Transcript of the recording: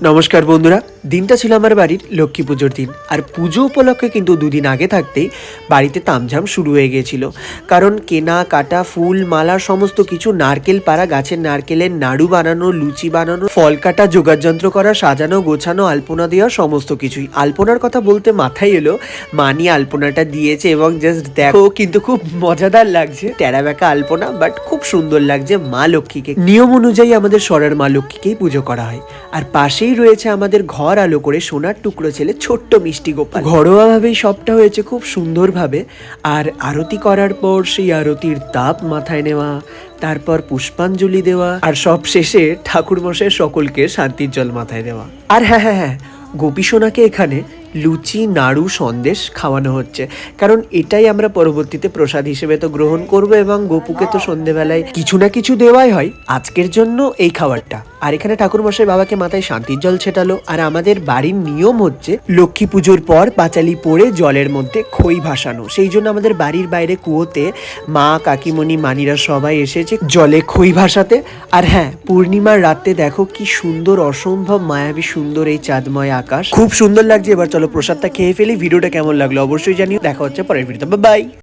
নমস্কার বন্ধুরা, দিনটা ছিল আমার বাড়ির লক্ষ্মী পুজোর দিন। আর পুজো উপলক্ষে কিন্তু দুদিন আগে থাকতেই বাড়িতে তামঝাম শুরু হয়ে গিয়েছিল। কারণ কেনা কাটা ফুল মালার সমস্ত কিছু, নারকেল পাড়া, গাছের নারকেলের নাড়ু বানানো, লুচি বানানো, ফল কাটা, যোগাযন্ত্র করা, সাজানো গোছানো, আলপনা দেওয়া, সমস্ত কিছুই। আলপনার কথা বলতে মাথায় এলো, মানি আলপনাটা দিয়েছে এবং জাস্ট দেখো কিন্তু খুব মজাদার লাগছে। টেরা বেঁকা আলপনা, বাট খুব সুন্দর লাগছে মা লক্ষ্মীকে। নিয়ম অনুযায়ী আমাদের সরার মা লক্ষ্মীকেই পুজো করা হয়। আর পাশেই রয়েছে আমাদের ঘর আলো করে সোনার টুকরো ছেলে ছোট্ট মিষ্টি গোপাল। ঘরোয়াভাবেই সবটা হয়েছে খুব সুন্দরভাবে। আর আরতি করার পর সেই আরতির তাপ মাথায় নেওয়া, তারপর পুষ্পাঞ্জলি দেওয়া, আর সব শেষে ঠাকুর মশাই সকলকে শান্তির জল মাথায় দেওয়া। আর হ্যাঁ, গোপী সোনাকে এখানে লুচি, নাড়ু, সন্দেশ খাওয়ানো হচ্ছে, কারণ এটাই আমরা পরবর্তীতে প্রসাদ হিসেবে তো গ্রহণ করব এবং গোপুকে তো সন্ধেবেলায় কিছু না কিছু দেওয়াই হয়। আজকের জন্য এই খাবারটা। আর এখানে ঠাকুরমশাই বাবাকে মাথায় শান্তির জল ছেটালো। আর আমাদের বাড়ির নিয়ম হচ্ছে লক্ষ্মী পুজোর পর পাঁচালি পড়ে জলের মধ্যে খই ভাসানো। সেই জন্য আমাদের বাড়ির বাইরে কুয়োতে মা, কাকিমণি, মানিরা সবাই এসেছে জলে খই ভাসাতে। আর হ্যাঁ, পূর্ণিমার রাতে দেখো কি সুন্দর, অসম্ভব মায়াবী সুন্দর এই চাঁদময় আকাশ, খুব সুন্দর লাগছে। এবার চলো প্রসাদটা খেয়ে ফেলি। ভিডিওটা কেমন লাগলো অবশ্যই জানিও। দেখা হচ্ছে পরের ভিডিওতে, বাই।